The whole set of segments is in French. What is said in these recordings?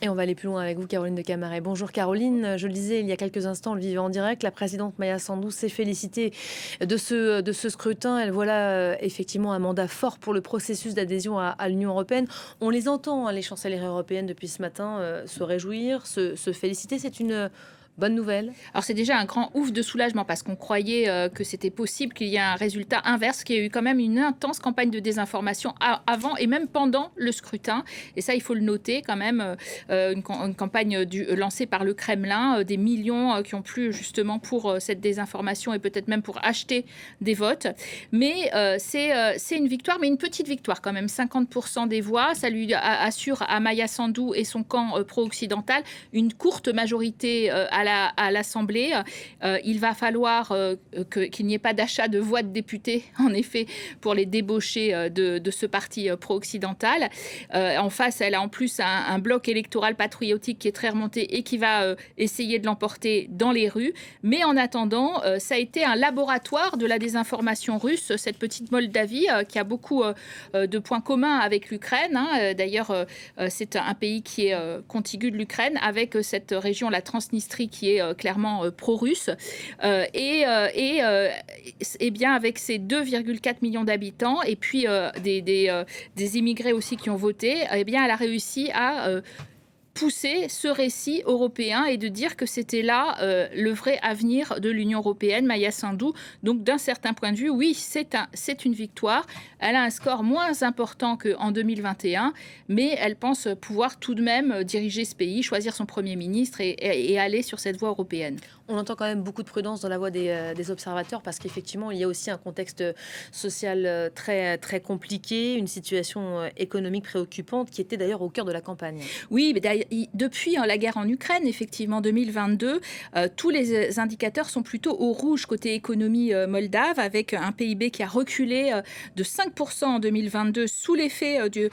Et on va aller plus loin avec vous, Caroline de Camaret. Bonjour Caroline, je le disais il y a quelques instants, on le vivait en direct, la présidente Maya Sandu s'est félicitée de ce scrutin. Elle voit là effectivement un mandat fort pour le processus d'adhésion à l'Union européenne. On les entend, hein, les chancelières européennes depuis ce matin, se réjouir, se féliciter. C'est une bonne nouvelle. Alors c'est déjà un grand ouf de soulagement parce qu'on croyait que c'était possible qu'il y ait un résultat inverse, qu'il y a eu quand même une intense campagne de désinformation avant et même pendant le scrutin. Et ça, il faut le noter quand même, une campagne lancée par le Kremlin, des millions qui ont plu justement pour cette désinformation et peut-être même pour acheter des votes. Mais c'est une victoire, mais une petite victoire quand même, 50% des voix. Ça lui assure à Maya Sandu et son camp pro-occidental une courte majorité à l'Assemblée. Il va falloir qu'il n'y ait pas d'achat de voix de députés, en effet, pour les débaucher de ce parti pro-occidental. En face, elle a en plus un bloc électoral patriotique qui est très remonté et qui va essayer de l'emporter dans les rues. Mais en attendant, ça a été un laboratoire de la désinformation russe, cette petite Moldavie qui a beaucoup de points communs avec l'Ukraine. D'ailleurs, c'est un pays qui est contigu de l'Ukraine, avec cette région, la Transnistrie, qui est clairement pro-russe. Et bien avec ses 2,4 millions d'habitants et puis des immigrés aussi qui ont voté, eh bien elle a réussi à pousser ce récit européen et de dire que c'était là le vrai avenir de l'Union européenne, Maya Sandu. Donc d'un certain point de vue, oui, c'est une victoire. Elle a un score moins important qu'en 2021, mais elle pense pouvoir tout de même diriger ce pays, choisir son Premier ministre et aller sur cette voie européenne. On entend quand même beaucoup de prudence dans la voix des observateurs parce qu'effectivement, il y a aussi un contexte social très, très compliqué, une situation économique préoccupante qui était d'ailleurs au cœur de la campagne. Oui, mais depuis la guerre en Ukraine, effectivement, 2022, tous les indicateurs sont plutôt au rouge côté économie moldave, avec un PIB qui a reculé de 5% en 2022 sous l'effet de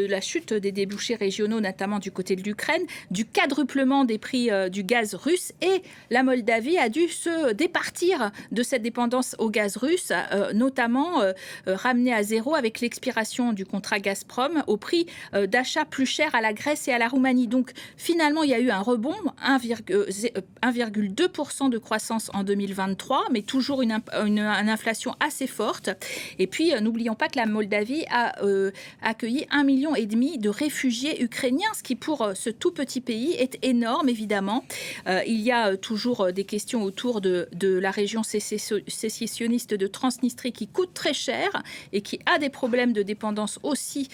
la chute des débouchés régionaux, notamment du côté de l'Ukraine, du quadruplement des prix du gaz russe, et la Moldavie a dû se départir de cette dépendance au gaz russe, notamment ramenée à zéro avec l'expiration du contrat Gazprom au prix d'achat plus cher à la Grèce et à la Roumanie. Donc finalement, il y a eu un rebond, 1,2% de croissance en 2023, mais toujours une inflation assez forte. Et puis, n'oublions pas que la Moldavie a accueilli 1,5 million de réfugiés ukrainiens, ce qui pour ce tout petit pays est énorme, évidemment. Il y a toujours des questions autour de la région sécessionniste de Transnistrie qui coûte très cher et qui a des problèmes de dépendance aussi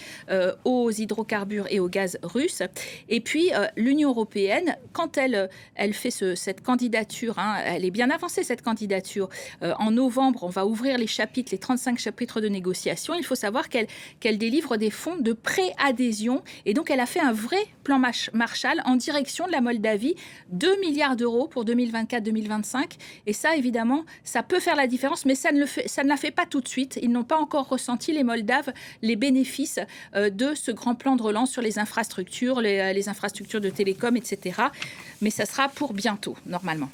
aux hydrocarbures et au gaz russe. Et puis, l'Union européenne, quand elle fait cette candidature, elle est bien avancée, cette candidature. En novembre, on va ouvrir les 35 chapitres de négociation. Il faut savoir qu'elle délivre des fonds de pré-adhésion. Et donc, elle a fait un vrai plan Marshall en direction de la Moldavie, 2 milliards d'euros pour 2024-2025. Et ça, évidemment, ça peut faire la différence, mais ça ne la fait pas tout de suite. Ils n'ont pas encore ressenti, les Moldaves, les bénéfices de ce grand plan de relance sur les infrastructures, les infrastructures de télécom, etc. Mais ça sera pour bientôt, normalement.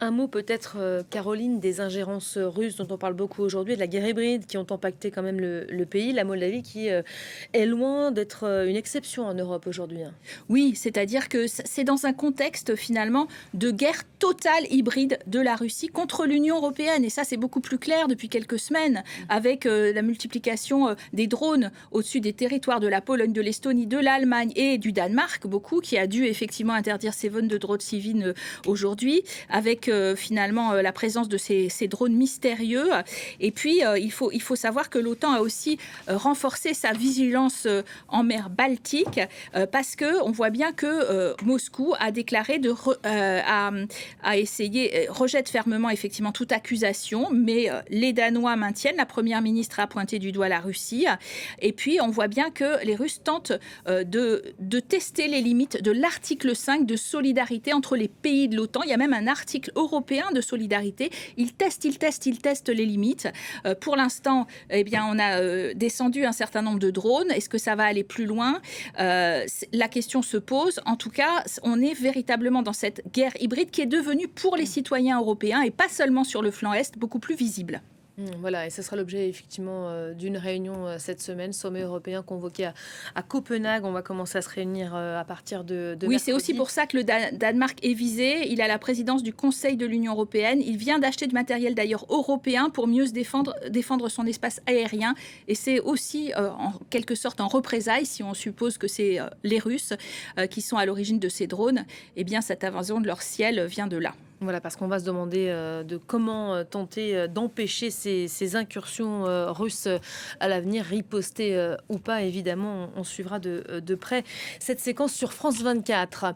Un mot peut-être, Caroline, des ingérences russes dont on parle beaucoup aujourd'hui, de la guerre hybride qui ont impacté quand même le pays, la Moldavie qui est loin d'être une exception en Europe aujourd'hui. Oui, c'est-à-dire que c'est dans un contexte finalement de guerre totale hybride de la Russie contre l'Union européenne. Et ça, c'est beaucoup plus clair depuis quelques semaines avec la multiplication des drones au-dessus des territoires de la Pologne, de l'Estonie, de l'Allemagne et du Danemark, beaucoup, qui a dû effectivement interdire ses vols de drones civils aujourd'hui, avec finalement la présence de ces drones mystérieux. Et puis, il faut savoir que l'OTAN a aussi renforcé sa vigilance en mer Baltique parce qu'on voit bien que Moscou a déclaré a essayé, rejette fermement effectivement toute accusation, mais les Danois maintiennent. La première ministre a pointé du doigt la Russie. Et puis, on voit bien que les Russes tentent de tester les limites de l'article 5 de solidarité entre les pays de l'OTAN. Il y a même un article européen de solidarité. Ils testent les limites. Pour l'instant, eh bien, on a descendu un certain nombre de drones. Est-ce que ça va aller plus loin ? La question se pose. En tout cas, on est véritablement dans cette guerre hybride qui est devenue pour les citoyens européens et pas seulement sur le flanc Est, beaucoup plus visible. Voilà, et ce sera l'objet effectivement d'une réunion cette semaine, sommet européen convoqué à Copenhague. On va commencer à se réunir à partir de Oui, c'est aussi mercredi. pour ça que le Danemark est visé. Il a la présidence du Conseil de l'Union européenne. Il vient d'acheter du matériel d'ailleurs européen pour mieux se défendre son espace aérien. Et c'est aussi en quelque sorte en représailles, si on suppose que c'est les Russes qui sont à l'origine de ces drones, eh bien cette invasion de leur ciel vient de là. Voilà, parce qu'on va se demander de comment tenter d'empêcher ces incursions russes à l'avenir, riposter ou pas. Évidemment, on suivra de près cette séquence sur France 24.